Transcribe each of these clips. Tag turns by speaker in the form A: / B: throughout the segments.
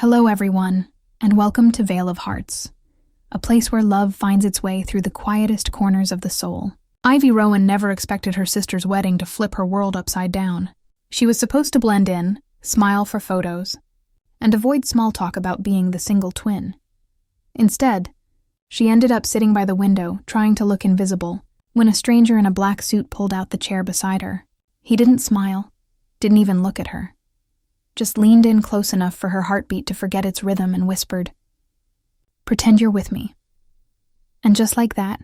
A: Hello everyone, and welcome to Vale of Hearts, a place where love finds its way through the quietest corners of the soul. Rowen never expected her sister's wedding to flip her world upside down. She was supposed to blend in, smile for photos, and avoid small talk about being the single twin. Instead, she ended up sitting by the window, trying to look invisible, when a stranger in a black suit pulled out the chair beside her. He didn't smile, didn't even look at her. Just leaned in close enough for her heartbeat to forget its rhythm and whispered, "Pretend you're with me." And just like that,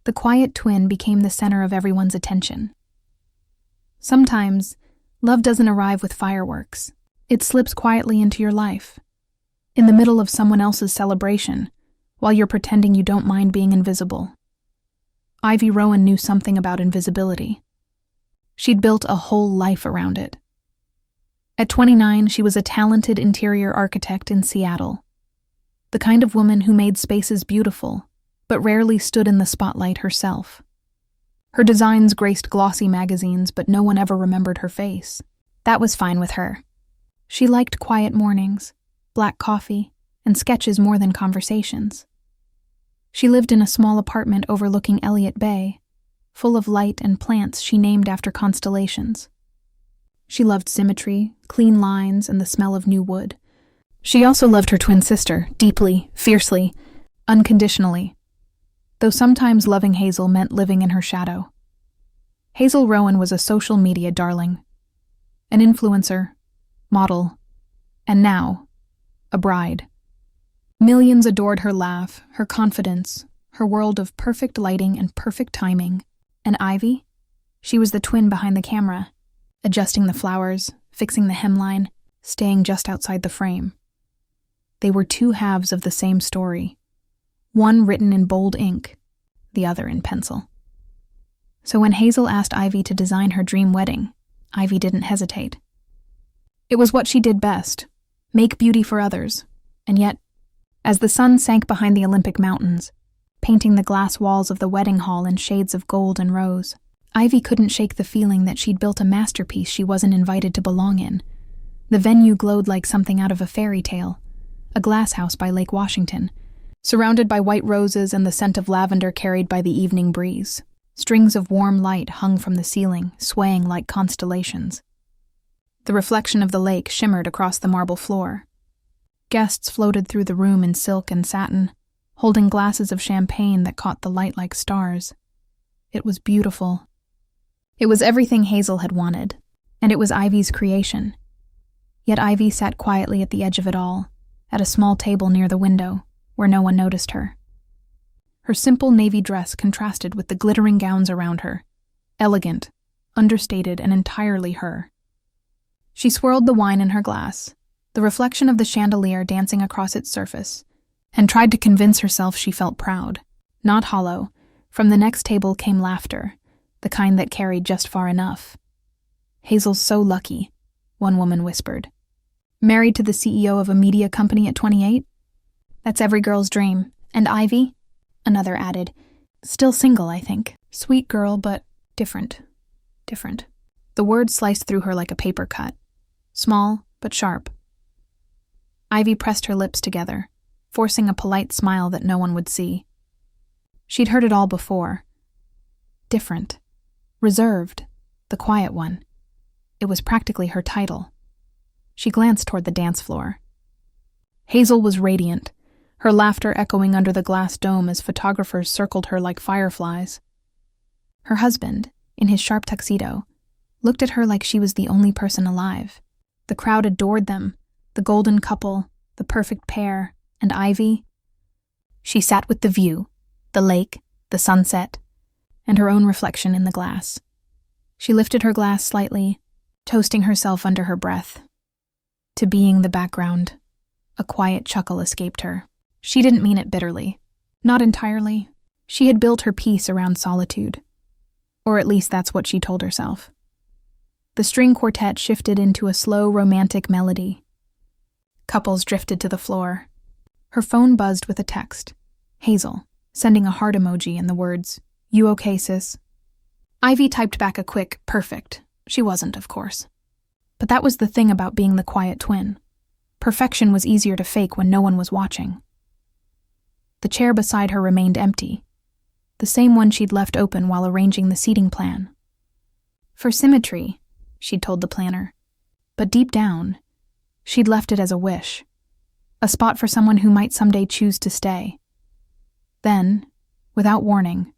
A: the quiet twin became the center of everyone's attention. Sometimes, love doesn't arrive with fireworks. It slips quietly into your life, in the middle of someone else's celebration, while you're pretending you don't mind being invisible. Rowen knew something about invisibility. She'd built a whole life around it. At 29, she was a talented interior architect in Seattle, the kind of woman who made spaces beautiful, but rarely stood in the spotlight herself. Her designs graced glossy magazines, but no one ever remembered her face. That was fine with her. She liked quiet mornings, black coffee, and sketches more than conversations. She lived in a small apartment overlooking Elliott Bay, full of light and plants she named after constellations. She loved symmetry, clean lines, and the smell of new wood. She also loved her twin sister, deeply, fiercely, unconditionally, though sometimes loving Hazel meant living in her shadow. Hazel Rowen was a social media darling, an influencer, model, and now, a bride. Millions adored her laugh, her confidence, her world of perfect lighting and perfect timing. And Ivy? She was the twin behind the camera, adjusting the flowers, fixing the hemline, staying just outside the frame. They were two halves of the same story, one written in bold ink, the other in pencil. So when Hazel asked Ivy to design her dream wedding, Ivy didn't hesitate. It was what she did best, make beauty for others, and yet, as the sun sank behind the Olympic Mountains, painting the glass walls of the wedding hall in shades of gold and rose, Ivy couldn't shake the feeling that she'd built a masterpiece she wasn't invited to belong in. The venue glowed like something out of a fairy tale, a glass house by Lake Washington, surrounded by white roses and the scent of lavender carried by the evening breeze. Strings of warm light hung from the ceiling, swaying like constellations. The reflection of the lake shimmered across the marble floor. Guests floated through the room in silk and satin, holding glasses of champagne that caught the light like stars. It was beautiful. It was everything Hazel had wanted, and it was Ivy's creation. Yet Ivy sat quietly at the edge of it all, at a small table near the window, where no one noticed her. Her simple navy dress contrasted with the glittering gowns around her, elegant, understated, and entirely her. She swirled the wine in her glass, the reflection of the chandelier dancing across its surface, and tried to convince herself she felt proud. Not hollow, from the next table came laughter, the kind that carried just far enough. "Hazel's so lucky," one woman whispered. "Married to the CEO of a media company at 28? That's every girl's dream. And Ivy?" another added. "Still single, I think. Sweet girl, but different. Different." The words sliced through her like a paper cut. Small, but sharp. Ivy pressed her lips together, forcing a polite smile that no one would see. She'd heard it all before. Different. Reserved. The quiet one. It was practically her title. She glanced toward the dance floor. Hazel was radiant, her laughter echoing under the glass dome as photographers circled her like fireflies. Her husband, in his sharp tuxedo, looked at her like she was the only person alive. The crowd adored them, the golden couple, the perfect pair, and Ivy. She sat with the view, the lake, the sunset, and her own reflection in the glass. She lifted her glass slightly, toasting herself under her breath. To being the background, a quiet chuckle escaped her. She didn't mean it bitterly. Not entirely. She had built her peace around solitude. Or at least that's what she told herself. The string quartet shifted into a slow, romantic melody. Couples drifted to the floor. Her phone buzzed with a text. Hazel, sending a heart emoji and the words, "You okay, sis?" Ivy typed back a quick, "Perfect." She wasn't, of course. But that was the thing about being the quiet twin. Perfection was easier to fake when no one was watching. The chair beside her remained empty, the same one she'd left open while arranging the seating plan. For symmetry, she'd told the planner, but deep down, she'd left it as a wish, a spot for someone who might someday choose to stay. Then, without warning,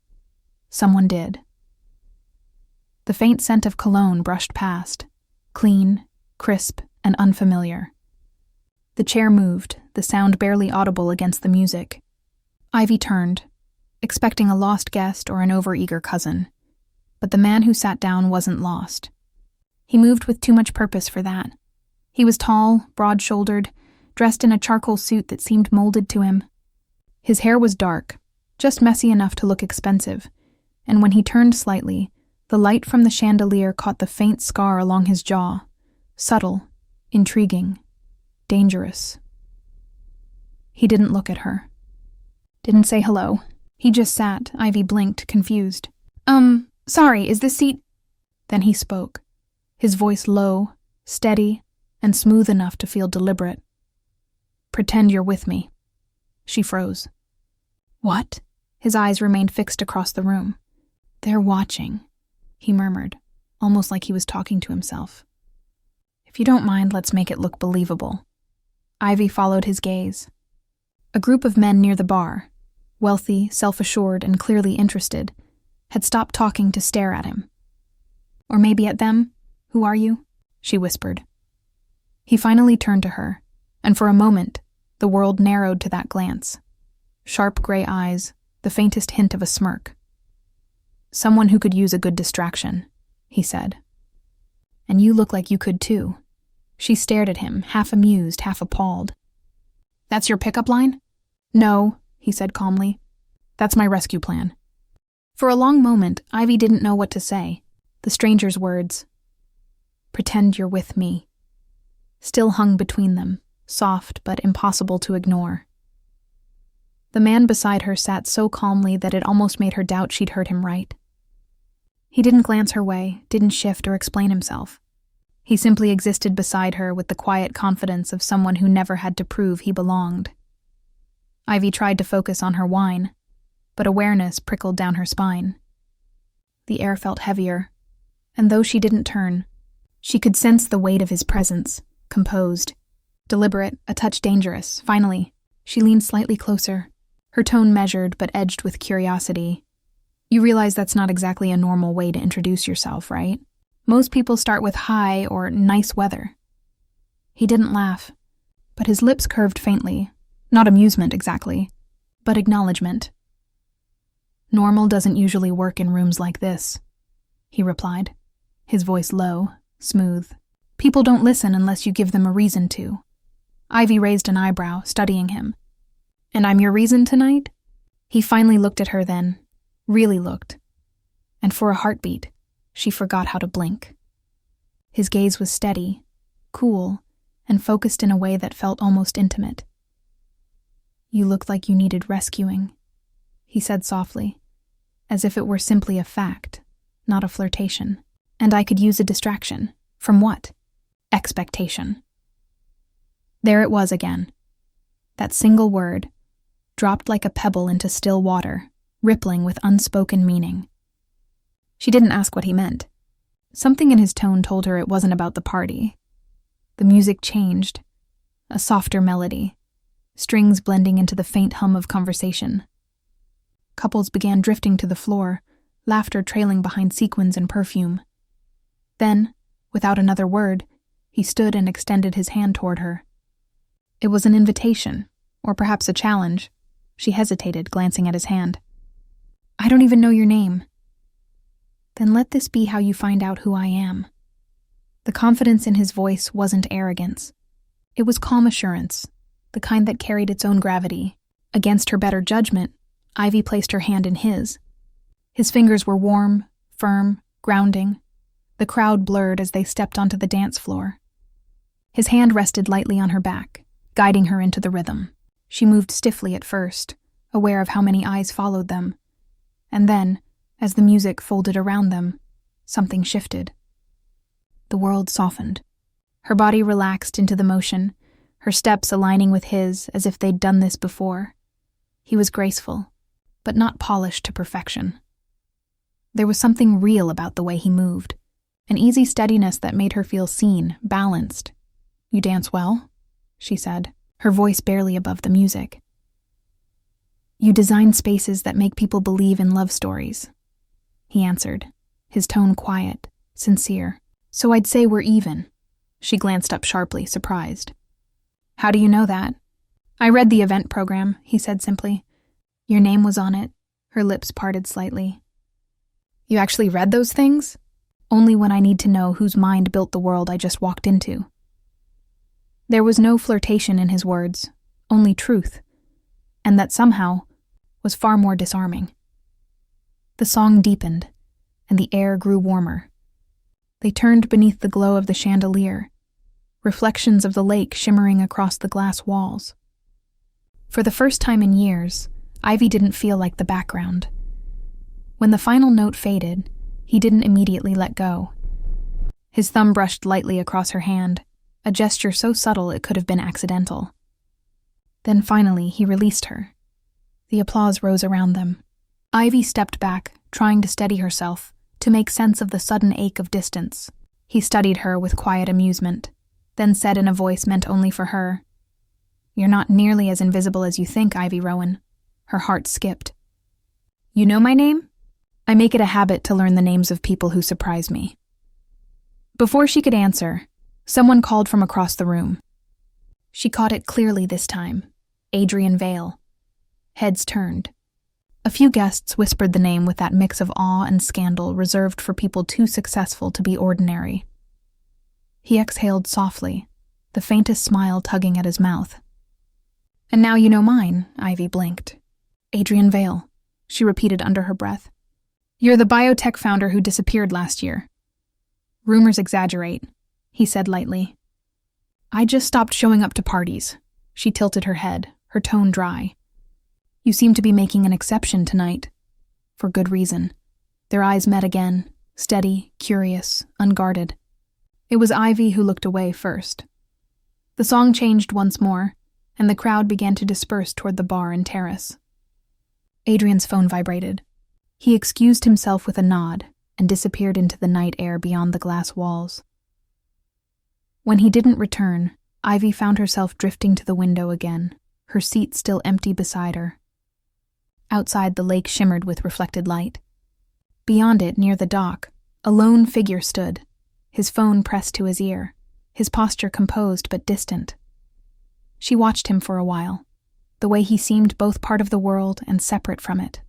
A: someone did. The faint scent of cologne brushed past, clean, crisp, and unfamiliar. The chair moved, the sound barely audible against the music. Ivy turned, expecting a lost guest or an overeager cousin, but the man who sat down wasn't lost. He moved with too much purpose for that. He was tall, broad-shouldered, dressed in a charcoal suit that seemed molded to him. His hair was dark, just messy enough to look expensive, and when he turned slightly, the light from the chandelier caught the faint scar along his jaw, subtle, intriguing, dangerous. He didn't look at her. Didn't say hello. He just sat. Ivy blinked, confused. Sorry, is this seat? Then he spoke, his voice low, steady, and smooth enough to feel deliberate. Pretend you're with me. She froze. What? His eyes remained fixed across the room. They're watching, he murmured, almost like he was talking to himself. If you don't mind, let's make it look believable. Ivy followed his gaze. A group of men near the bar, wealthy, self-assured, and clearly interested, had stopped talking to stare at him. Or maybe at them. Who are you? She whispered. He finally turned to her, and for a moment, the world narrowed to that glance. Sharp gray eyes, the faintest hint of a smirk. Someone who could use a good distraction, he said. And you look like you could too. She stared at him, half amused, half appalled. That's your pickup line? No, he said calmly. That's my rescue plan. For a long moment, Ivy didn't know what to say. The stranger's words, pretend you're with me, still hung between them, soft but impossible to ignore. The man beside her sat so calmly that it almost made her doubt she'd heard him right. He didn't glance her way, didn't shift or explain himself. He simply existed beside her with the quiet confidence of someone who never had to prove he belonged. Ivy tried to focus on her wine, but awareness prickled down her spine. The air felt heavier, and though she didn't turn, she could sense the weight of his presence, composed, deliberate, a touch dangerous. Finally, she leaned slightly closer, her tone measured but edged with curiosity. You realize that's not exactly a normal way to introduce yourself, right? Most people start with hi or nice weather. He didn't laugh, but his lips curved faintly, not amusement exactly, but acknowledgement. Normal doesn't usually work in rooms like this, he replied, his voice low, smooth. People don't listen unless you give them a reason to. Ivy raised an eyebrow, studying him. And I'm your reason tonight? He finally looked at her then, really looked. And for a heartbeat, she forgot how to blink. His gaze was steady, cool, and focused in a way that felt almost intimate. You looked like you needed rescuing, he said softly, as if it were simply a fact, not a flirtation. And I could use a distraction. From what? Expectation. There it was again. That single word, dropped like a pebble into still water, rippling with unspoken meaning. She didn't ask what he meant. Something in his tone told her it wasn't about the party. The music changed, a softer melody, strings blending into the faint hum of conversation. Couples began drifting to the floor, laughter trailing behind sequins and perfume. Then, without another word, he stood and extended his hand toward her. It was an invitation, or perhaps a challenge. She hesitated, glancing at his hand. I don't even know your name. Then let this be how you find out who I am. The confidence in his voice wasn't arrogance. It was calm assurance, the kind that carried its own gravity. Against her better judgment, Ivy placed her hand in his. His fingers were warm, firm, grounding. The crowd blurred as they stepped onto the dance floor. His hand rested lightly on her back, guiding her into the rhythm. She moved stiffly at first, aware of how many eyes followed them. And then, as the music folded around them, something shifted. The world softened. Her body relaxed into the motion, her steps aligning with his as if they'd done this before. He was graceful, but not polished to perfection. There was something real about the way he moved, an easy steadiness that made her feel seen, balanced. "You dance well?" she said, her voice barely above the music. "You design spaces that make people believe in love stories," he answered, his tone quiet, sincere. "So I'd say we're even." She glanced up sharply, surprised. "How do you know that?" "I read the event program," he said simply. "Your name was on it." Her lips parted slightly. "You actually read those things?" "Only when I need to know whose mind built the world I just walked into." There was no flirtation in his words, only truth, and that somehow was far more disarming. The song deepened, and the air grew warmer. They turned beneath the glow of the chandelier, reflections of the lake shimmering across the glass walls. For the first time in years, Ivy didn't feel like the background. When the final note faded, he didn't immediately let go. His thumb brushed lightly across her hand, a gesture so subtle it could have been accidental. Then finally, he released her. The applause rose around them. Ivy stepped back, trying to steady herself, to make sense of the sudden ache of distance. He studied her with quiet amusement, then said in a voice meant only for her, "You're not nearly as invisible as you think, Ivy Rowen." Her heart skipped. "You know my name?" "I make it a habit to learn the names of people who surprise me." Before she could answer, someone called from across the room. She caught it clearly this time. Adrian Vale. Heads turned. A few guests whispered the name with that mix of awe and scandal reserved for people too successful to be ordinary. He exhaled softly, the faintest smile tugging at his mouth. "And now you know mine," Ivy blinked. "Adrian Vale," she repeated under her breath. "You're the biotech founder who disappeared last year." "Rumors exaggerate," he said lightly. "I just stopped showing up to parties." She tilted her head, her tone dry. "You seem to be making an exception tonight." For good reason. Their eyes met again, steady, curious, unguarded. It was Ivy who looked away first. The song changed once more, and the crowd began to disperse toward the bar and terrace. Adrian's phone vibrated. He excused himself with a nod and disappeared into the night air beyond the glass walls. When he didn't return, Ivy found herself drifting to the window again, her seat still empty beside her. Outside, the lake shimmered with reflected light. Beyond it, near the dock, a lone figure stood, his phone pressed to his ear, his posture composed but distant. She watched him for a while, the way he seemed both part of the world and separate from it.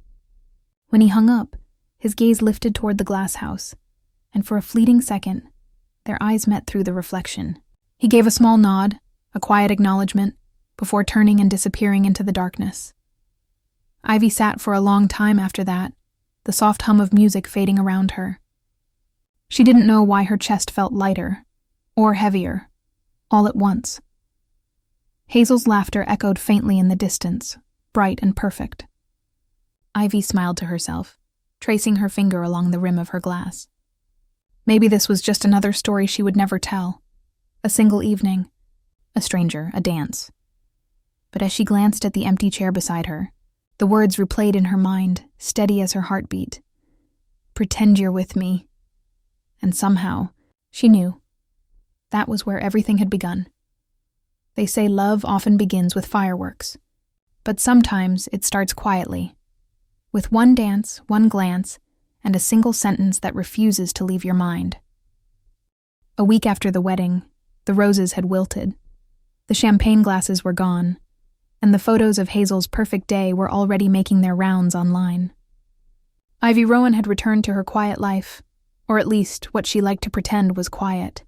A: When he hung up, his gaze lifted toward the glass house, and for a fleeting second, their eyes met through the reflection. He gave a small nod, a quiet acknowledgement, before turning and disappearing into the darkness. Ivy sat for a long time after that, the soft hum of music fading around her. She didn't know why her chest felt lighter, or heavier, all at once. Hazel's laughter echoed faintly in the distance, bright and perfect. Ivy smiled to herself, tracing her finger along the rim of her glass. Maybe this was just another story she would never tell. A single evening, a stranger, a dance. But as she glanced at the empty chair beside her, the words replayed in her mind, steady as her heartbeat. "Pretend you're with me." And somehow, she knew, that was where everything had begun. They say love often begins with fireworks, but sometimes it starts quietly, with one dance, one glance, and a single sentence that refuses to leave your mind. A week after the wedding, the roses had wilted, the champagne glasses were gone, and the photos of Hazel's perfect day were already making their rounds online. Ivy Rowen had returned to her quiet life, or at least what she liked to pretend was quiet.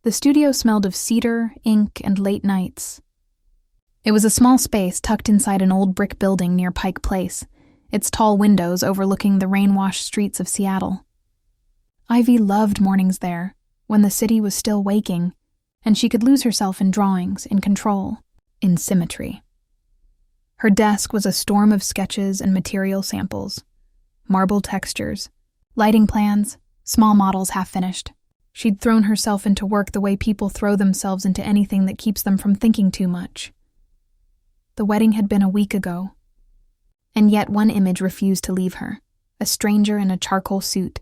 A: The studio smelled of cedar, ink, and late nights. It was a small space tucked inside an old brick building near Pike Place, its tall windows overlooking the rain-washed streets of Seattle. Ivy loved mornings there, when the city was still waking, and she could lose herself in drawings, in control, in symmetry. Her desk was a storm of sketches and material samples, marble textures, lighting plans, small models half-finished. She'd thrown herself into work the way people throw themselves into anything that keeps them from thinking too much. The wedding had been a week ago, and yet one image refused to leave her, a stranger in a charcoal suit,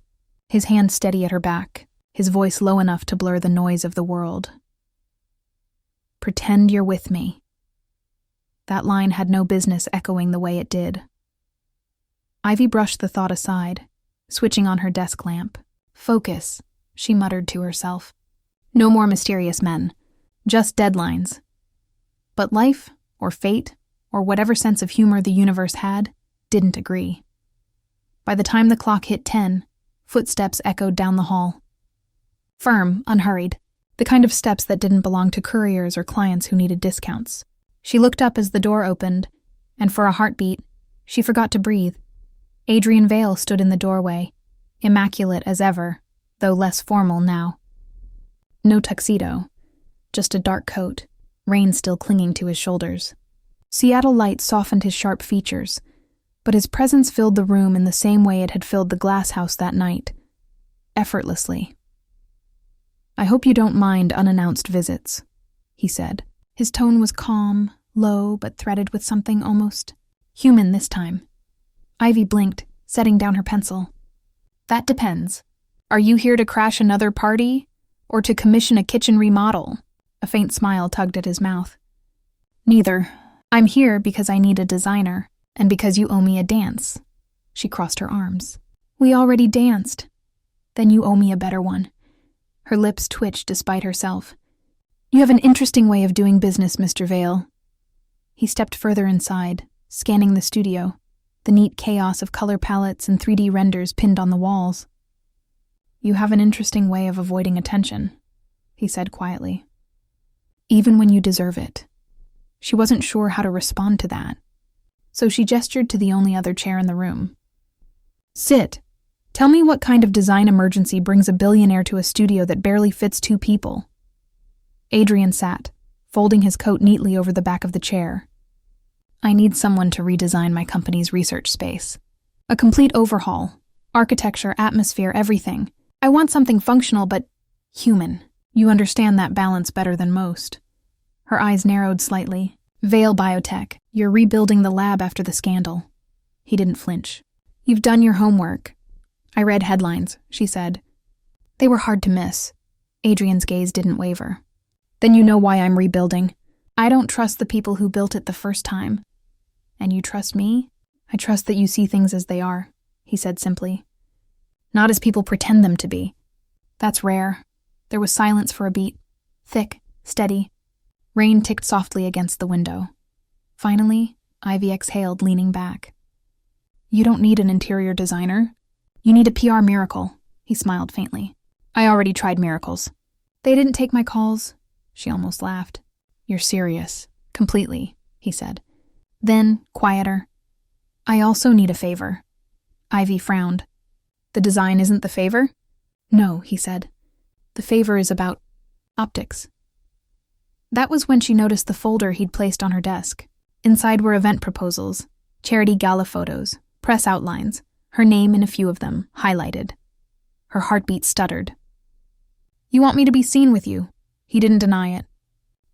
A: his hand steady at her back, his voice low enough to blur the noise of the world. "Pretend you're with me." That line had no business echoing the way it did. Ivy brushed the thought aside, switching on her desk lamp. "Focus," she muttered to herself. No more mysterious men, just deadlines. But life, or fate, or whatever sense of humor the universe had, didn't agree. By the time the clock hit 10, footsteps echoed down the hall. Firm, unhurried, the kind of steps that didn't belong to couriers or clients who needed discounts. She looked up as the door opened, and for a heartbeat, she forgot to breathe. Adrian Vale stood in the doorway, immaculate as ever, though less formal now. No tuxedo, just a dark coat, rain still clinging to his shoulders. Seattle light softened his sharp features, but his presence filled the room in the same way it had filled the glass house that night, effortlessly. "I hope you don't mind unannounced visits," he said. His tone was calm, low, but threaded with something almost human this time. Ivy blinked, setting down her pencil. "That depends. Are you here to crash another party, or to commission a kitchen remodel?" A faint smile tugged at his mouth. "Neither. I'm here because I need a designer, and because you owe me a dance." She crossed her arms. "We already danced. Then you owe me a better one." Her lips twitched despite herself. "You have an interesting way of doing business, Mr. Vale." He stepped further inside, scanning the studio, the neat chaos of color palettes and 3D renders pinned on the walls. "You have an interesting way of avoiding attention," he said quietly. "Even when you deserve it." She wasn't sure how to respond to that, so she gestured to the only other chair in the room. "Sit. Tell me what kind of design emergency brings a billionaire to a studio that barely fits 2 people. Adrian sat, folding his coat neatly over the back of the chair. "I need someone to redesign my company's research space. A complete overhaul. Architecture, atmosphere, everything. I want something functional but human. You understand that balance better than most." Her eyes narrowed slightly. "Vale Biotech, you're rebuilding the lab after the scandal." He didn't flinch. "You've done your homework." "I read headlines," she said. They were hard to miss. Adrian's gaze didn't waver. "Then you know why I'm rebuilding. I don't trust the people who built it the first time. And you trust me?" "I trust that you see things as they are," he said simply. "Not as people pretend them to be." "That's rare." There was silence for a beat. Thick, steady. Rain ticked softly against the window. Finally, Ivy exhaled, leaning back. "You don't need an interior designer. You need a PR miracle," he smiled faintly. "I already tried miracles. They didn't take my calls." She almost laughed. "You're serious." "Completely," he said. Then, quieter. "I also need a favor." Ivy frowned. "The design isn't the favor?" "No," he said. "The favor is about optics." That was when she noticed the folder he'd placed on her desk. Inside were event proposals, charity gala photos, press outlines, her name in a few of them, highlighted. Her heartbeat stuttered. "You want me to be seen with you?" He didn't deny it.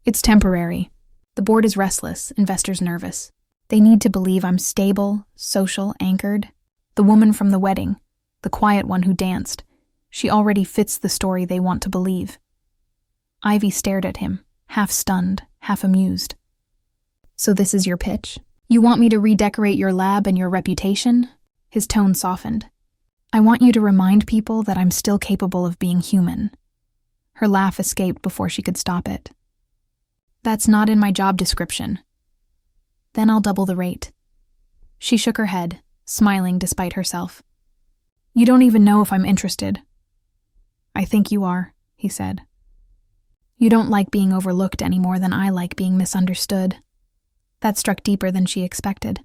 A: "It's temporary. The board is restless, investors nervous. They need to believe I'm stable, social, anchored. The woman from the wedding, the quiet one who danced, she already fits the story they want to believe." Ivy stared at him, half stunned, half amused. "So this is your pitch? You want me to redecorate your lab and your reputation?" His tone softened. "I want you to remind people that I'm still capable of being human." Her laugh escaped before she could stop it. "That's not in my job description." "Then I'll double the rate." She shook her head, smiling despite herself. "You don't even know if I'm interested." "I think you are," he said. "You don't like being overlooked any more than I like being misunderstood." That struck deeper than she expected.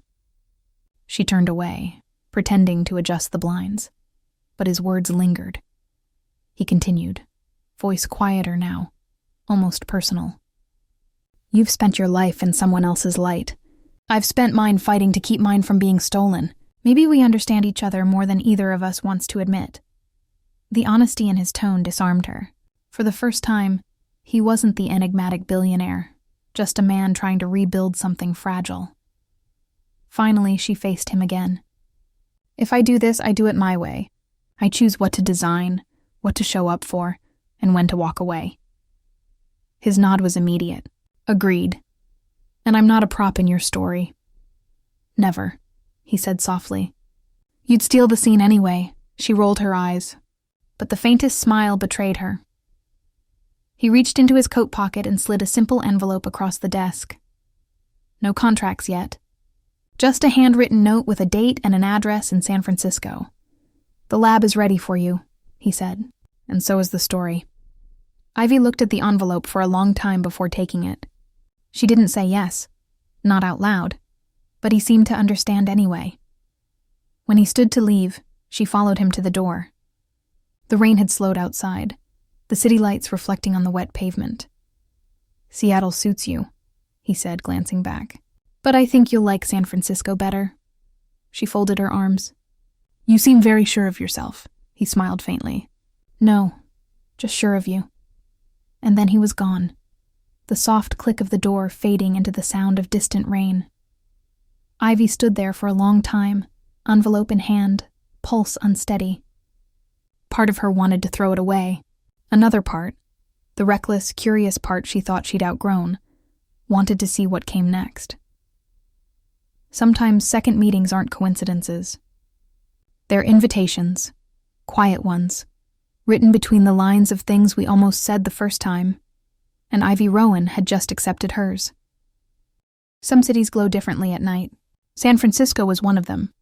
A: She turned away, pretending to adjust the blinds, but his words lingered. He continued, voice quieter now, almost personal. "You've spent your life in someone else's light. I've spent mine fighting to keep mine from being stolen. Maybe we understand each other more than either of us wants to admit. The honesty in his tone disarmed her. For the first time, he wasn't the enigmatic billionaire, just a man trying to rebuild something fragile. Finally, she faced him again. If I do this, I do it my way. I choose what to design, what to show up for, and when to walk away. His nod was immediate. Agreed. And I'm not a prop in your story. Never, he said softly. You'd steal the scene anyway. She rolled her eyes, but the faintest smile betrayed her. He reached into his coat pocket and slid a simple envelope across the desk. No contracts yet. Just a handwritten note with a date and an address in San Francisco. The lab is ready for you, he said, and so is the story. Ivy looked at the envelope for a long time before taking it. She didn't say yes, not out loud, but he seemed to understand anyway. When he stood to leave, she followed him to the door. The rain had slowed outside, the city lights reflecting on the wet pavement. Seattle suits you, he said, glancing back. But I think you'll like San Francisco better. She folded her arms. You seem very sure of yourself, he smiled faintly. No, just sure of you. And then he was gone, the soft click of the door fading into the sound of distant rain. Ivy stood there for a long time, envelope in hand, pulse unsteady. Part of her wanted to throw it away. Another part, the reckless, curious part she thought she'd outgrown, wanted to see what came next. Sometimes second meetings aren't coincidences. They're invitations, quiet ones, written between the lines of things we almost said the first time, and Ivy Rowen had just accepted hers. Some cities glow differently at night. San Francisco was one of them,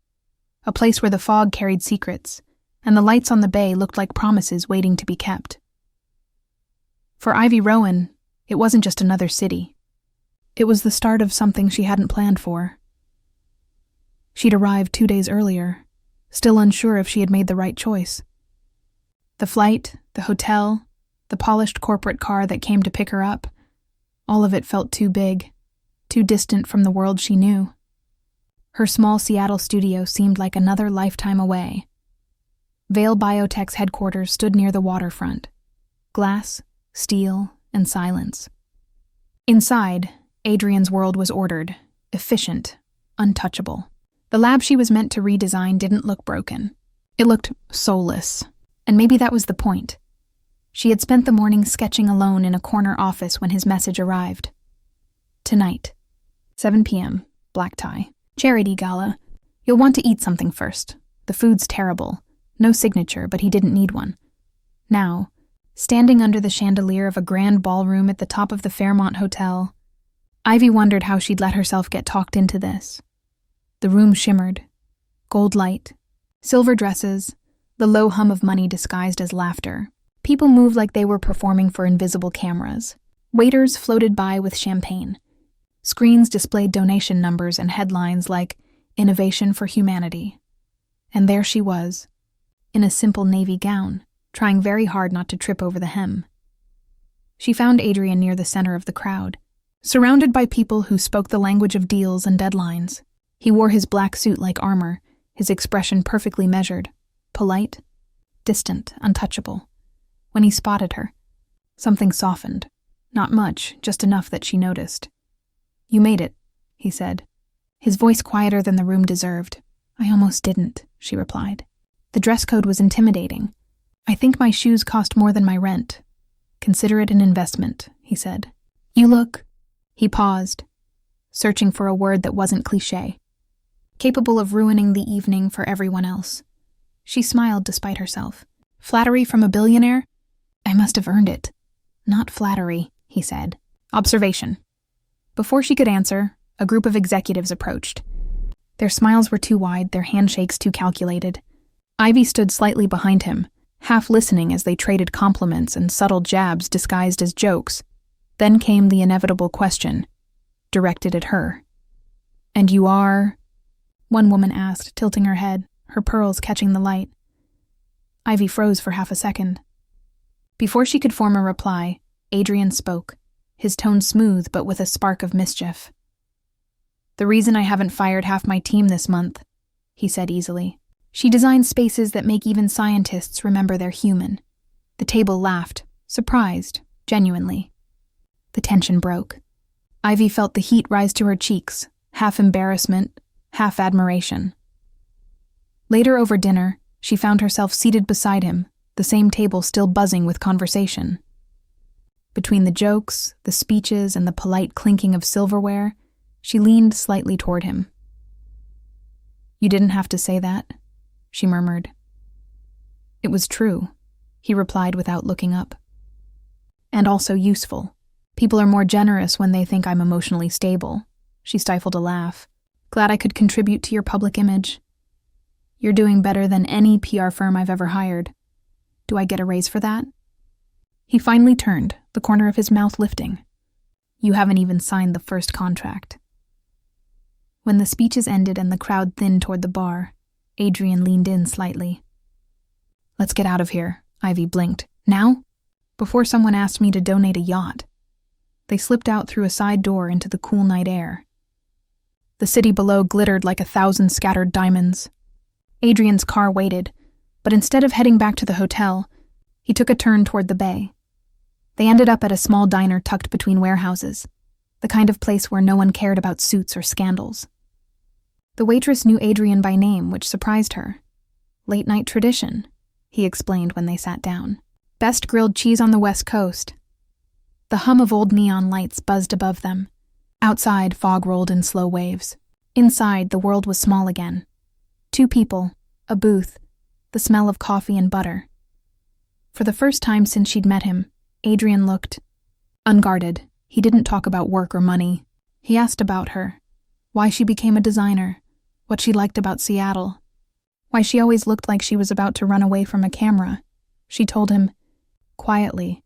A: a place where the fog carried secrets, and the lights on the bay looked like promises waiting to be kept. For Ivy Rowen, it wasn't just another city. It was the start of something she hadn't planned for. She'd arrived 2 days earlier, still unsure if she had made the right choice. The flight, the hotel, the polished corporate car that came to pick her up, all of it felt too big, too distant from the world she knew. Her small Seattle studio seemed like another lifetime away. Vale Biotech's headquarters stood near the waterfront. Glass, steel, and silence. Inside, Adrian's world was ordered, efficient, untouchable. The lab she was meant to redesign didn't look broken. It looked soulless, and maybe that was the point. She had spent the morning sketching alone in a corner office when his message arrived. Tonight, 7 p.m., black tie. Charity gala. You'll want to eat something first. The food's terrible. No signature, but he didn't need one. Now, standing under the chandelier of a grand ballroom at the top of the Fairmont Hotel, Ivy wondered how she'd let herself get talked into this. The room shimmered. Gold light, silver dresses, the low hum of money disguised as laughter. People moved like they were performing for invisible cameras. Waiters floated by with champagne. Screens displayed donation numbers and headlines like Innovation for Humanity. And there she was, in a simple navy gown, trying very hard not to trip over the hem. She found Adrian near the center of the crowd, surrounded by people who spoke the language of deals and deadlines. He wore his black suit like armor, his expression perfectly measured, polite, distant, untouchable. When he spotted her, something softened. Not much, just enough that she noticed. You made it, he said, his voice quieter than the room deserved. I almost didn't, she replied. The dress code was intimidating. I think my shoes cost more than my rent. Consider it an investment, he said. You look... He paused, searching for a word that wasn't cliché, capable of ruining the evening for everyone else. She smiled despite herself. Flattery from a billionaire? I must have earned it. Not flattery, he said. Observation. Before she could answer, a group of executives approached. Their smiles were too wide, their handshakes too calculated. Ivy stood slightly behind him, half listening as they traded compliments and subtle jabs disguised as jokes. Then came the inevitable question, directed at her. And you are? One woman asked, tilting her head, her pearls catching the light. Ivy froze for half a second. Before she could form a reply, Adrian spoke, his tone smooth but with a spark of mischief. The reason I haven't fired half my team this month, he said easily. She designs spaces that make even scientists remember they're human. The table laughed, surprised, genuinely. The tension broke. Ivy felt the heat rise to her cheeks, half embarrassment, half admiration. Later over dinner, she found herself seated beside him, the same table still buzzing with conversation. Between the jokes, the speeches, and the polite clinking of silverware, she leaned slightly toward him. "You didn't have to say that," she murmured. "It was true," he replied without looking up. "And also useful. People are more generous when they think I'm emotionally stable." She stifled a laugh. "Glad I could contribute to your public image. You're doing better than any PR firm I've ever hired. Do I get a raise for that?" He finally turned, the corner of his mouth lifting. "You haven't even signed the first contract." When the speeches ended and the crowd thinned toward the bar, Adrian leaned in slightly. "Let's get out of here," Ivy blinked. "Now?" "Before someone asked me to donate a yacht." They slipped out through a side door into the cool night air. The city below glittered like 1,000 scattered diamonds. Adrian's car waited, but instead of heading back to the hotel, he took a turn toward the bay. They ended up at a small diner tucked between warehouses, the kind of place where no one cared about suits or scandals. The waitress knew Adrian by name, which surprised her. "Late-night tradition," he explained when they sat down. "Best grilled cheese on the West Coast." The hum of old neon lights buzzed above them. Outside, fog rolled in slow waves. Inside, the world was small again. 2 people, a booth, the smell of coffee and butter. For the first time since she'd met him, Adrian looked unguarded. He didn't talk about work or money. He asked about her, why she became a designer, what she liked about Seattle, why she always looked like she was about to run away from a camera. She told him, quietly,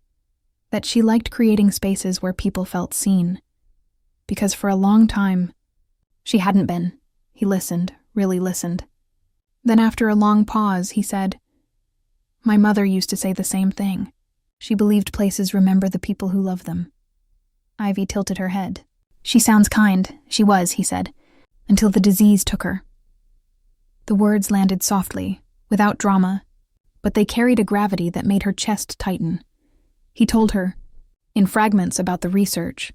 A: that she liked creating spaces where people felt seen. Because for a long time, she hadn't been. He listened, really listened. Then after a long pause, he said, "My mother used to say the same thing. She believed places remember the people who love them." Ivy tilted her head. "She sounds kind." She was, he said, until the disease took her. The words landed softly, without drama, but they carried a gravity that made her chest tighten. He told her, in fragments, about the research,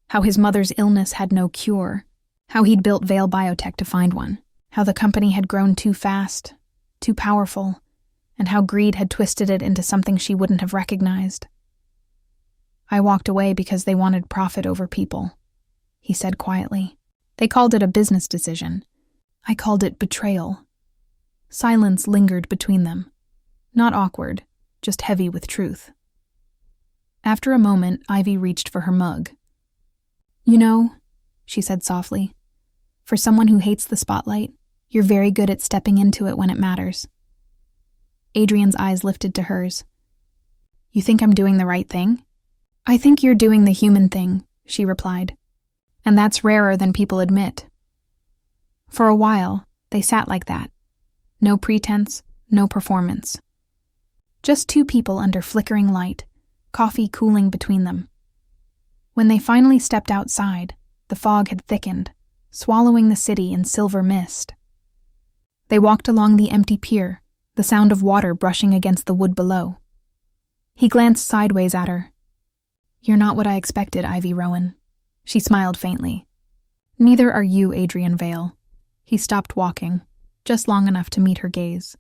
A: how his mother's illness had no cure, how he'd built Vale Biotech to find one, how the company had grown too fast, too powerful, and how greed had twisted it into something she wouldn't have recognized. "I walked away because they wanted profit over people," he said quietly. "They called it a business decision. I called it betrayal." Silence lingered between them. Not awkward, just heavy with truth. After a moment, Ivy reached for her mug. "You know," she said softly, "for someone who hates the spotlight, you're very good at stepping into it when it matters." Adrian's eyes lifted to hers. "You think I'm doing the right thing?" "I think you're doing the human thing," she replied. "And that's rarer than people admit." For a while, they sat like that. No pretense, no performance. Just 2 people under flickering light, coffee cooling between them. When they finally stepped outside, the fog had thickened, swallowing the city in silver mist. They walked along the empty pier, the sound of water brushing against the wood below. He glanced sideways at her. "You're not what I expected, Ivy Rowen." She smiled faintly. "Neither are you, Adrian Vale." He stopped walking, just long enough to meet her gaze.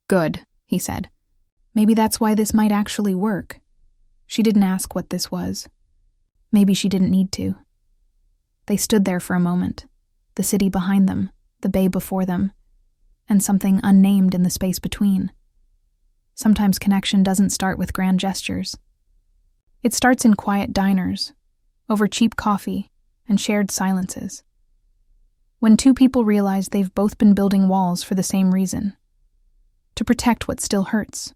A: "Good," he said. "Maybe that's why this might actually work." She didn't ask what this was. Maybe she didn't need to. They stood there for a moment, the city behind them, the bay before them, and something unnamed in the space between. Sometimes connection doesn't start with grand gestures. It starts in quiet diners, over cheap coffee, and shared silences. When 2 people realize they've both been building walls for the same reason, to protect what still hurts.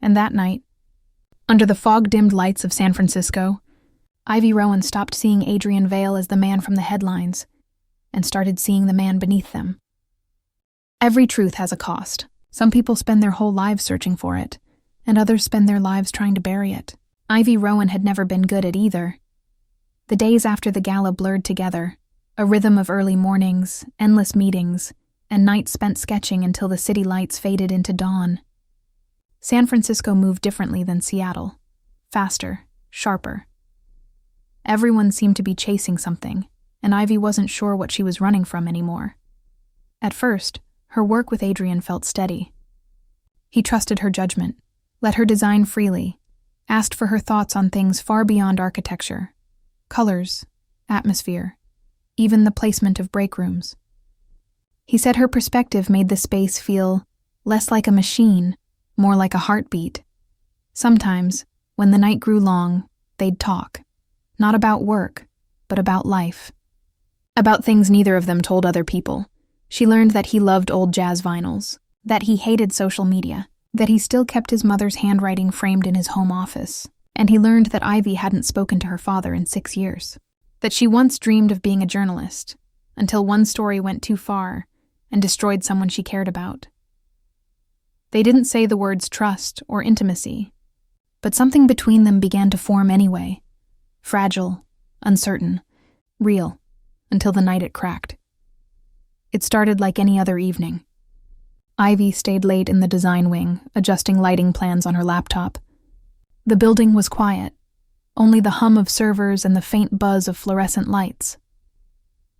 A: And that night, under the fog-dimmed lights of San Francisco, Ivy Rowen stopped seeing Adrian Vale as the man from the headlines and started seeing the man beneath them. Every truth has a cost. Some people spend their whole lives searching for it, and others spend their lives trying to bury it. Ivy Rowen had never been good at either. The days after the gala blurred together, a rhythm of early mornings, endless meetings, and nights spent sketching until the city lights faded into dawn. San Francisco moved differently than Seattle. Faster, sharper. Everyone seemed to be chasing something, and Ivy wasn't sure what she was running from anymore. At first, her work with Adrian felt steady. He trusted her judgment, let her design freely, asked for her thoughts on things far beyond architecture, colors, atmosphere, even the placement of break rooms. He said her perspective made the space feel less like a machine, more like a heartbeat. Sometimes, when the night grew long, they'd talk, not about work, but about life. About things neither of them told other people. She learned that he loved old jazz vinyls, that he hated social media, that he still kept his mother's handwriting framed in his home office, and he learned that Ivy hadn't spoken to her father in 6 years, that she once dreamed of being a journalist, until one story went too far and destroyed someone she cared about. They didn't say the words trust or intimacy, but something between them began to form anyway, fragile, uncertain, real, until the night it cracked. It started like any other evening. Ivy stayed late in the design wing, adjusting lighting plans on her laptop. The building was quiet, only the hum of servers and the faint buzz of fluorescent lights.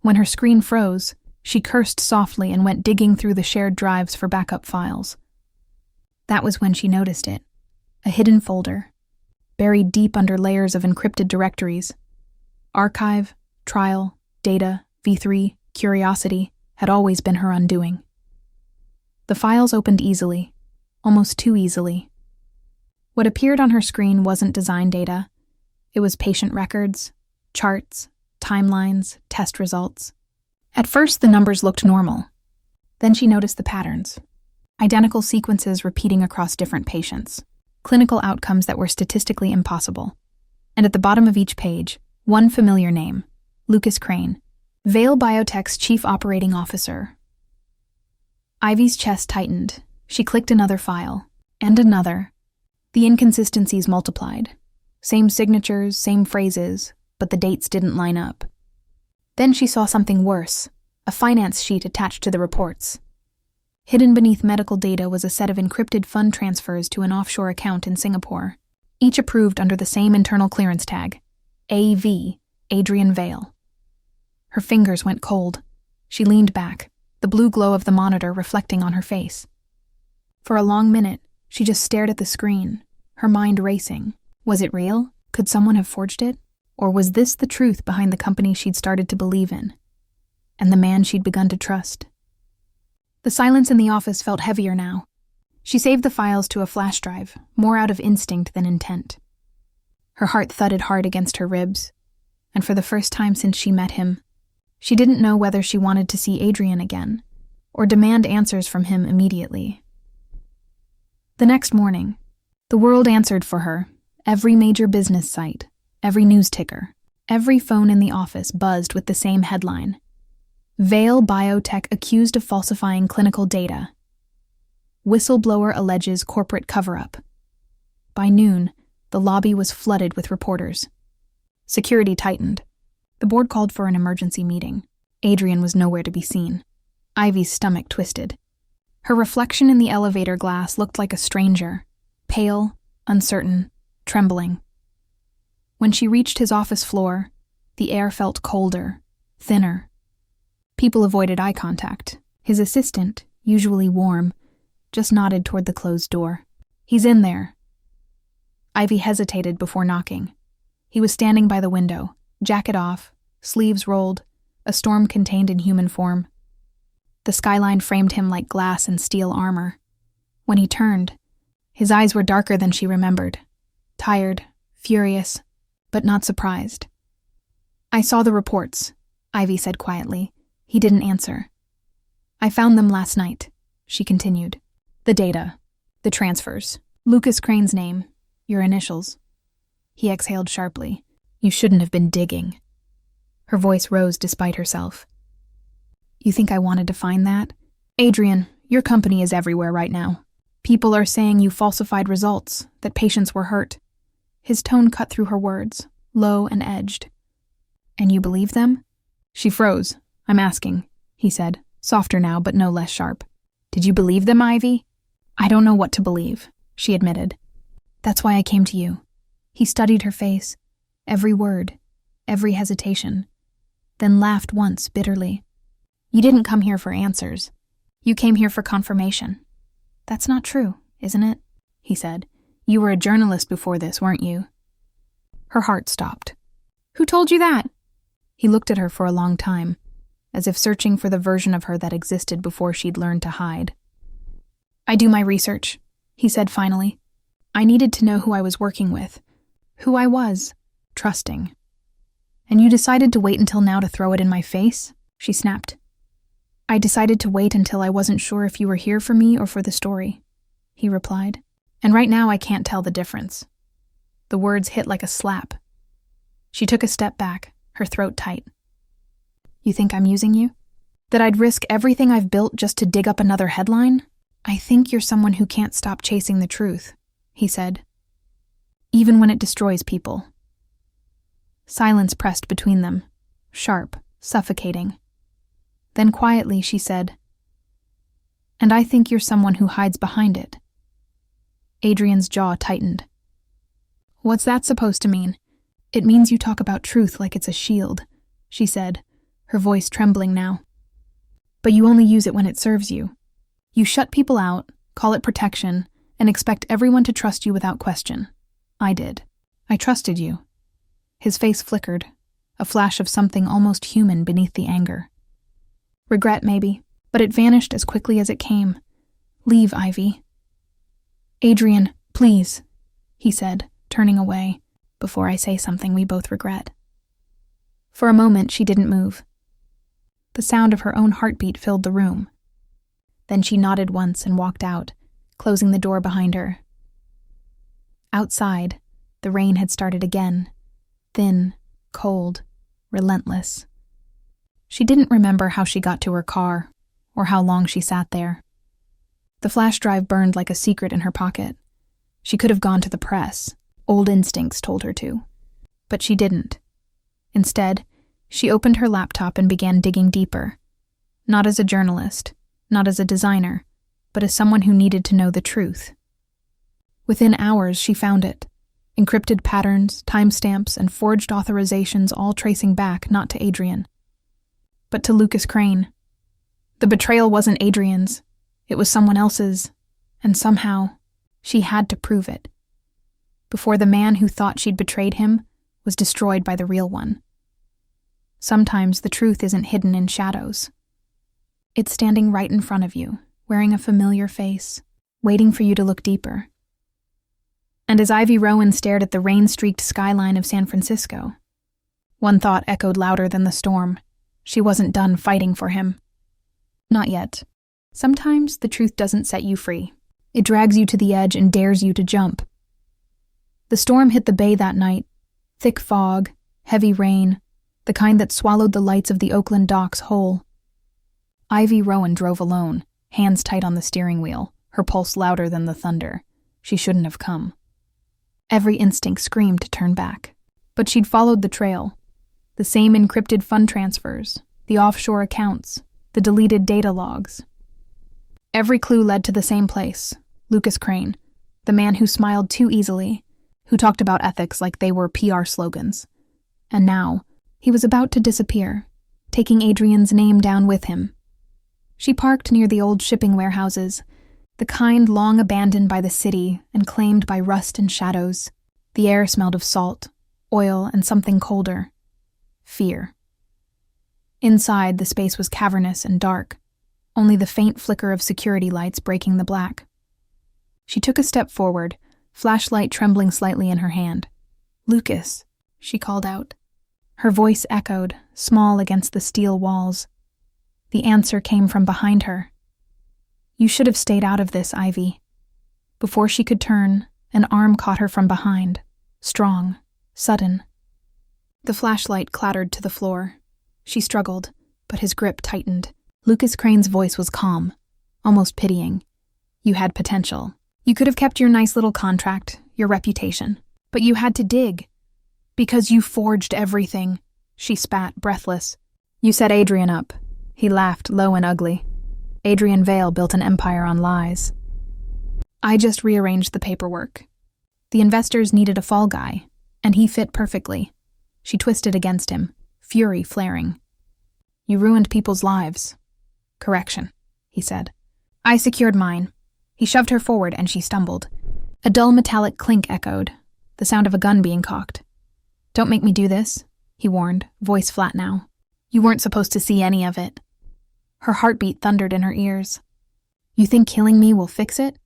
A: When her screen froze, she cursed softly and went digging through the shared drives for backup files. That was when she noticed it, a hidden folder, buried deep under layers of encrypted directories. Archive, Trial, Data, V3, Curiosity had always been her undoing. The files opened easily, almost too easily. What appeared on her screen wasn't design data. It was patient records, charts, timelines, test results. At first, the numbers looked normal. Then she noticed the patterns. Identical sequences repeating across different patients. Clinical outcomes that were statistically impossible. And at the bottom of each page, one familiar name, Lucas Crane, Vale Biotech's chief operating officer. Ivy's chest tightened. She clicked another file, and another. The inconsistencies multiplied. Same signatures, same phrases, but the dates didn't line up. Then she saw something worse, a finance sheet attached to the reports. Hidden beneath medical data was a set of encrypted fund transfers to an offshore account in Singapore, each approved under the same internal clearance tag, AV, Adrian Vale. Her fingers went cold. She leaned back, the blue glow of the monitor reflecting on her face. For a long minute, she just stared at the screen, her mind racing. Was it real? Could someone have forged it? Or was this the truth behind the company she'd started to believe in, and the man she'd begun to trust? The silence in the office felt heavier now. She saved the files to a flash drive, more out of instinct than intent. Her heart thudded hard against her ribs, and for the first time since she met him, she didn't know whether she wanted to see Adrian again, or demand answers from him immediately. The next morning, the world answered for her, every major business site, every news ticker, every phone in the office buzzed with the same headline. Vale Biotech accused of falsifying clinical data. Whistleblower alleges corporate cover-up. By noon, the lobby was flooded with reporters. Security tightened. The board called for an emergency meeting. Adrian was nowhere to be seen. Ivy's stomach twisted. Her reflection in the elevator glass looked like a stranger, pale, uncertain, trembling. When she reached his office floor, the air felt colder, thinner. People avoided eye contact. His assistant, usually warm, just nodded toward the closed door. "He's in there." Ivy hesitated before knocking. He was standing by the window, jacket off, sleeves rolled, a storm contained in human form. The skyline framed him like glass and steel armor. When he turned, his eyes were darker than she remembered, tired, furious, but not surprised. "I saw the reports," Ivy said quietly. He didn't answer. "I found them last night," she continued. "The data, the transfers, Lucas Crane's name, your initials." He exhaled sharply. "You shouldn't have been digging." Her voice rose despite herself. "You think I wanted to find that? Adrian, your company is everywhere right now. People are saying you falsified results, that patients were hurt." His tone cut through her words, low and edged. "And you believe them?" She froze. "I'm asking," he said, softer now but no less sharp. "Did you believe them, Ivy?" "I don't know what to believe," she admitted. "That's why I came to you." He studied her face, every word, every hesitation, then laughed once bitterly. "You didn't come here for answers. You came here for confirmation." "That's not true, isn't it?" he said. "You were a journalist before this, weren't you?" Her heart stopped. "Who told you that?" He looked at her for a long time, as if searching for the version of her that existed before she'd learned to hide. "I do my research," he said finally. "I needed to know who I was working with, who I was, trusting." "And you decided to wait until now to throw it in my face?" she snapped. "I decided to wait until I wasn't sure if you were here for me or for the story," he replied. "And right now I can't tell the difference." The words hit like a slap. She took a step back, her throat tight. "You think I'm using you? That I'd risk everything I've built just to dig up another headline? I think you're someone who can't stop chasing the truth," he said. "Even when it destroys people." Silence pressed between them, sharp, suffocating. Then quietly she said, "And I think you're someone who hides behind it." Adrian's jaw tightened. "What's that supposed to mean?" "It means you talk about truth like it's a shield," she said, her voice trembling now. "But you only use it when it serves you. You shut people out, call it protection, and expect everyone to trust you without question. I did. I trusted you." His face flickered, a flash of something almost human beneath the anger. Regret, maybe, but it vanished as quickly as it came. "Leave, Ivy." "Adrian, please," he said, turning away, "before I say something we both regret." For a moment, she didn't move. The sound of her own heartbeat filled the room. Then she nodded once and walked out, closing the door behind her. Outside, the rain had started again, thin, cold, relentless. She didn't remember how she got to her car, or how long she sat there. The flash drive burned like a secret in her pocket. She could have gone to the press. Old instincts told her to. But she didn't. Instead, she opened her laptop and began digging deeper. Not as a journalist, not as a designer, but as someone who needed to know the truth. Within hours, she found it. Encrypted patterns, timestamps, and forged authorizations all tracing back not to Adrian, but to Lucas Crane. The betrayal wasn't Adrian's. It was someone else's, and somehow, she had to prove it. Before the man who thought she'd betrayed him was destroyed by the real one. Sometimes the truth isn't hidden in shadows. It's standing right in front of you, wearing a familiar face, waiting for you to look deeper. And as Ivy Rowen stared at the rain-streaked skyline of San Francisco, one thought echoed louder than the storm. She wasn't done fighting for him. Not yet. Sometimes the truth doesn't set you free. It drags you to the edge and dares you to jump. The storm hit the bay that night. Thick fog, heavy rain, the kind that swallowed the lights of the Oakland docks whole. Ivy Rowen drove alone, hands tight on the steering wheel, her pulse louder than the thunder. She shouldn't have come. Every instinct screamed to turn back. But she'd followed the trail. The same encrypted fund transfers, the offshore accounts, the deleted data logs. Every clue led to the same place, Lucas Crane, the man who smiled too easily, who talked about ethics like they were PR slogans. And now, he was about to disappear, taking Adrian's name down with him. She parked near the old shipping warehouses, the kind long abandoned by the city and claimed by rust and shadows. The air smelled of salt, oil, and something colder. Fear. Inside, the space was cavernous and dark, only the faint flicker of security lights breaking the black. She took a step forward, flashlight trembling slightly in her hand. "Lucas," she called out. Her voice echoed, small against the steel walls. The answer came from behind her. "You should have stayed out of this, Ivy." Before she could turn, an arm caught her from behind, strong, sudden. The flashlight clattered to the floor. She struggled, but his grip tightened. Lucas Crane's voice was calm, almost pitying. "You had potential. You could have kept your nice little contract, your reputation. But you had to dig. Because you forged everything." She spat, breathless. "You set Adrian up. He laughed, low and ugly. Adrian Vale built an empire on lies. I just rearranged the paperwork. The investors needed a fall guy, and he fit perfectly. She twisted against him, fury flaring. You ruined people's lives. Correction, he said. I secured mine. He shoved her forward and she stumbled. A dull metallic clink echoed, the sound of a gun being cocked. Don't make me do this, he warned, voice flat now. You weren't supposed to see any of it. Her heartbeat thundered in her ears. You think killing me will fix it?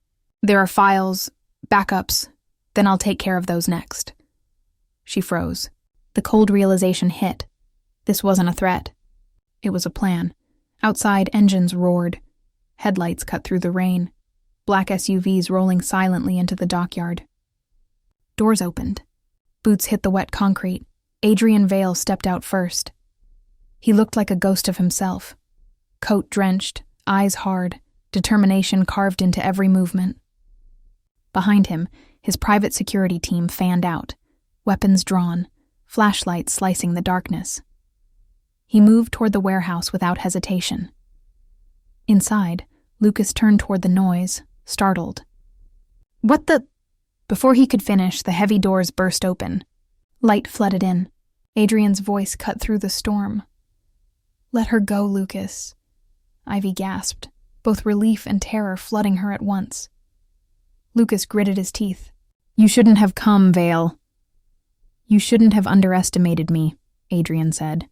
A: There are files, backups, then I'll take care of those next. She froze. The cold realization hit. This wasn't a threat. It was a plan. Outside, engines roared. Headlights cut through the rain. Black SUVs rolling silently into the dockyard. Doors opened. Boots hit the wet concrete. Adrian Vale stepped out first. He looked like a ghost of himself. Coat drenched, eyes hard, determination carved into every movement. Behind him, his private security team fanned out, weapons drawn, flashlights slicing the darkness. He moved toward the warehouse without hesitation. Inside, Lucas turned toward the noise, startled. What the? Before he could finish, the heavy doors burst open. Light flooded in. Adrian's voice cut through the storm. Let her go, Lucas. Ivy gasped, both relief and terror flooding her at once. Lucas gritted his teeth. You shouldn't have come, Vale. You shouldn't have underestimated me, Adrian said.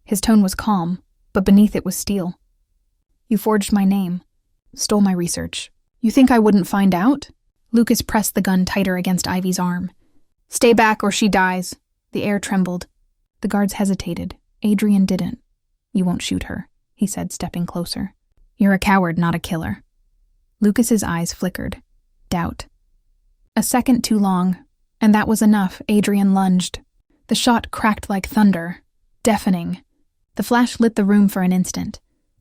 A: His tone was calm, but beneath it was steel. You forged my name, stole my research. You think I wouldn't find out? Lucas pressed the gun tighter against Ivy's arm. Stay back or she dies. The air trembled. The guards hesitated. Adrian didn't. You won't shoot her, he said, stepping closer. You're a coward, not a killer. Lucas's eyes flickered. Doubt. A second too long, and that was enough. Adrian lunged. The shot cracked like thunder, deafening. The flash lit the room for an instant.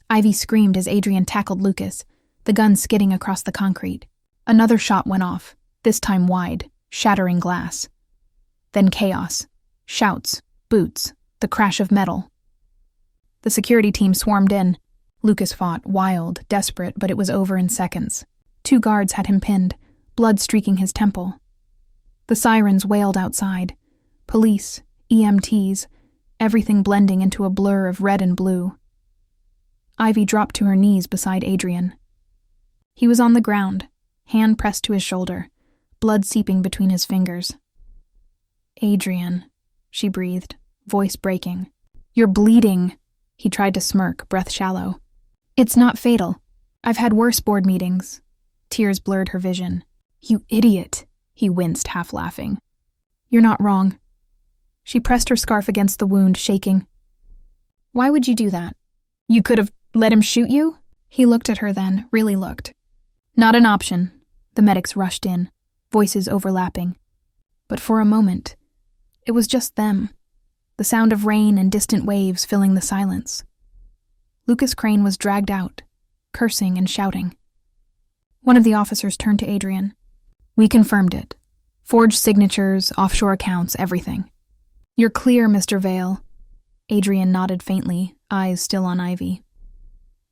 A: Ivy screamed as Adrian tackled Lucas, the gun skidding across the concrete. Another shot went off, this time wide, shattering glass. Then chaos. Shouts, boots, the crash of metal. The security team swarmed in. Lucas fought, wild, desperate, but it was over in seconds. 2 guards had him pinned, blood streaking his temple. The sirens wailed outside. Police, EMTs, everything blending into a blur of red and blue. Ivy dropped to her knees beside Adrian. He was on the ground, hand pressed to his shoulder, blood seeping between his fingers. Adrian, she breathed, voice breaking. You're bleeding. He tried to smirk, breath shallow. It's not fatal. I've had worse board meetings. Tears blurred her vision. You idiot, he winced, half laughing. You're not wrong. She pressed her scarf against the wound, shaking. Why would you do that? You could have let him shoot you? He looked at her then, really looked. Not an option. The medics rushed in, voices overlapping. But for a moment, it was just them, the sound of rain and distant waves filling the silence. Lucas Crane was dragged out, cursing and shouting. One of the officers turned to Adrian. We confirmed it. Forged signatures, offshore accounts, everything. You're clear, Mr. Vale. Adrian nodded faintly, eyes still on Ivy.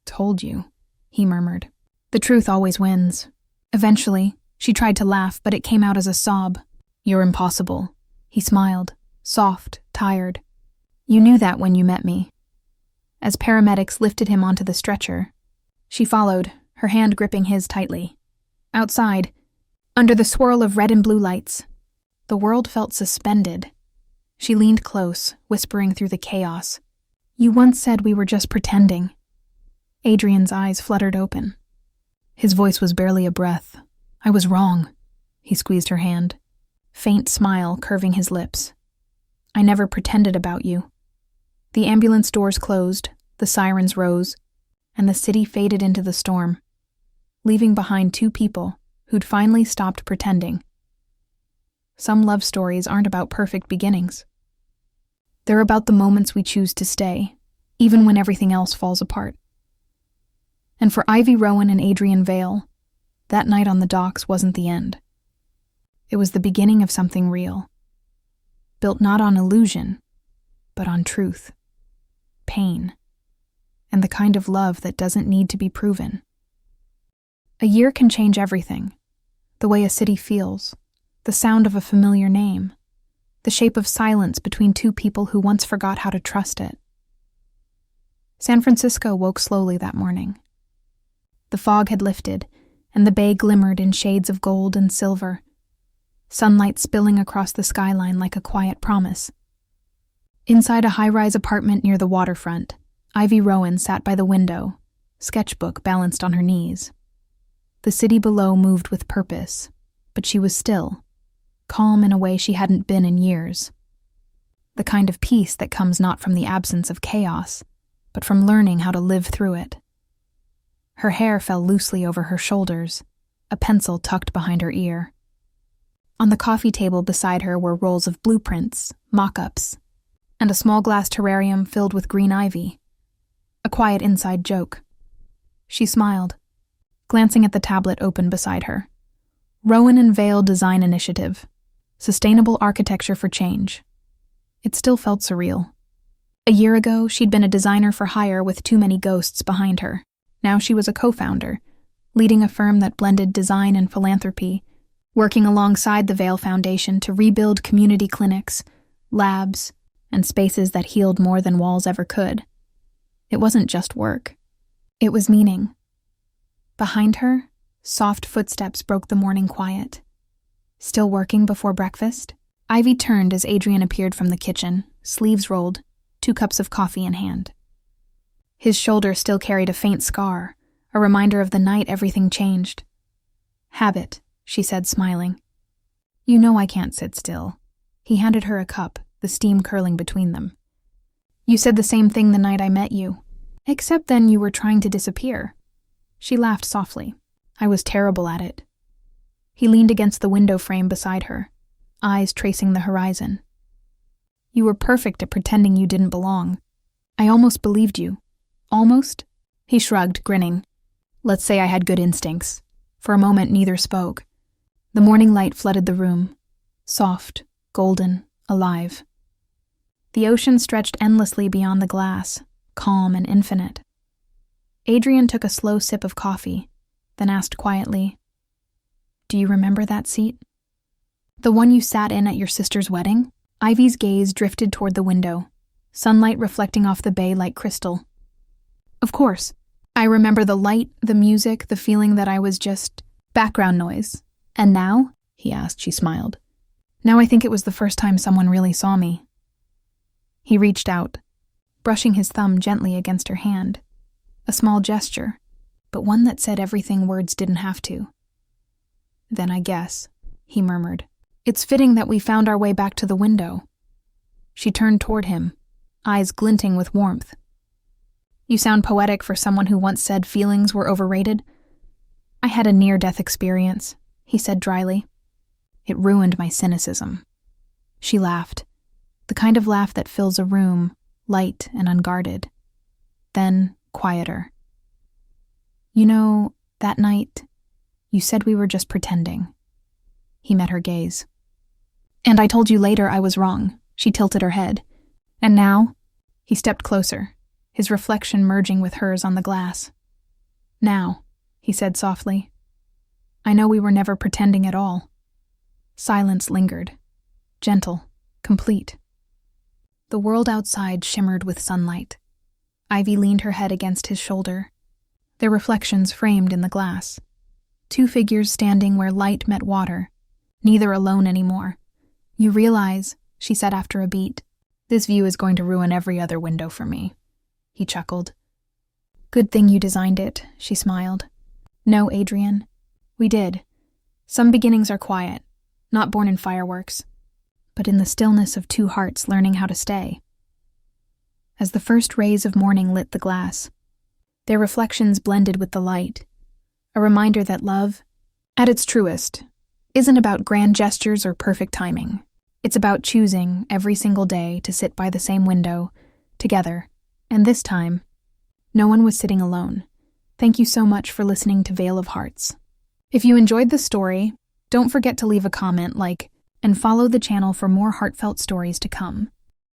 A: Told you, he murmured. The truth always wins. Eventually, she tried to laugh, but it came out as a sob. You're impossible. He smiled, soft, tired. You knew that when you met me. As paramedics lifted him onto the stretcher, she followed, her hand gripping his tightly. Outside, under the swirl of red and blue lights, the world felt suspended. She leaned close, whispering through the chaos. You once said we were just pretending. Adrian's eyes fluttered open. His voice was barely a breath. I was wrong. He squeezed her hand, faint smile curving his lips. I never pretended about you. The ambulance doors closed, the sirens rose, and the city faded into the storm, leaving behind 2 people who'd finally stopped pretending. Some love stories aren't about perfect beginnings. They're about the moments we choose to stay, even when everything else falls apart. And for Ivy Rowen and Adrian Vale, that night on the docks wasn't the end. It was the beginning of something real, built not on illusion, but on truth, pain, and the kind of love that doesn't need to be proven. A year can change everything. The way a city feels, the sound of a familiar name, the shape of silence between two people who once forgot how to trust it. San Francisco woke slowly that morning. The fog had lifted, and the bay glimmered in shades of gold and silver, sunlight spilling across the skyline like a quiet promise. Inside a high-rise apartment near the waterfront, Ivy Rowen sat by the window, sketchbook balanced on her knees. The city below moved with purpose, but she was still, calm in a way she hadn't been in years. The kind of peace that comes not from the absence of chaos, but from learning how to live through it. Her hair fell loosely over her shoulders, a pencil tucked behind her ear. On the coffee table beside her were rolls of blueprints, mock-ups, and a small glass terrarium filled with green ivy. A quiet inside joke. She smiled, glancing at the tablet open beside her. Rowen and Vale Design Initiative. Sustainable Architecture for Change. It still felt surreal. A year ago, she'd been a designer for hire with too many ghosts behind her. Now she was a co-founder, leading a firm that blended design and philanthropy, working alongside the Vale Foundation to rebuild community clinics, labs, and spaces that healed more than walls ever could. It wasn't just work. It was meaning. Behind her, soft footsteps broke the morning quiet. Still working before breakfast? Ivy turned as Adrian appeared from the kitchen, sleeves rolled, 2 cups of coffee in hand. His shoulder still carried a faint scar, a reminder of the night everything changed. "Habit," she said, smiling. "You know I can't sit still." He handed her a cup, the steam curling between them. "You said the same thing the night I met you, except then you were trying to disappear." She laughed softly. "I was terrible at it." He leaned against the window frame beside her, eyes tracing the horizon. "You were perfect at pretending you didn't belong. I almost believed you." "Almost?" He shrugged, grinning. "Let's say I had good instincts." For a moment, neither spoke. The morning light flooded the room, soft, golden, alive. The ocean stretched endlessly beyond the glass, calm and infinite. Adrian took a slow sip of coffee, then asked quietly, "Do you remember that seat? The one you sat in at your sister's wedding?" Ivy's gaze drifted toward the window, sunlight reflecting off the bay like crystal. "Of course. I remember the light, the music, the feeling that I was just background noise. And now?" he asked. She smiled. "Now I think it was the first time someone really saw me." He reached out, brushing his thumb gently against her hand. A small gesture, but one that said everything words didn't have to. "Then I guess," he murmured, "it's fitting that we found our way back to the window." She turned toward him, eyes glinting with warmth. "You sound poetic for someone who once said feelings were overrated." "I had a near-death experience," he said dryly. "It ruined my cynicism." She laughed, the kind of laugh that fills a room, light and unguarded. Then, quieter. "You know, that night, you said we were just pretending." He met her gaze. "And I told you later I was wrong." She tilted her head. "And now?" He stepped closer, his reflection merging with hers on the glass. "Now," he said softly, "I know we were never pretending at all." Silence lingered, gentle, complete. The world outside shimmered with sunlight. Ivy leaned her head against his shoulder, their reflections framed in the glass. 2 figures standing where light met water, neither alone anymore. "You realize," she said after a beat, "this view is going to ruin every other window for me." He chuckled. "Good thing you designed it," she smiled. "No, Adrian. We did. Some beginnings are quiet, not born in fireworks, but in the stillness of 2 hearts learning how to stay." As the first rays of morning lit the glass, their reflections blended with the light, a reminder that love, at its truest, isn't about grand gestures or perfect timing. It's about choosing every single day to sit by the same window, together, and this time, no one was sitting alone. Thank you so much for listening to Vale of Hearts. If you enjoyed the story, don't forget to leave a comment, like, and follow the channel for more heartfelt stories to come.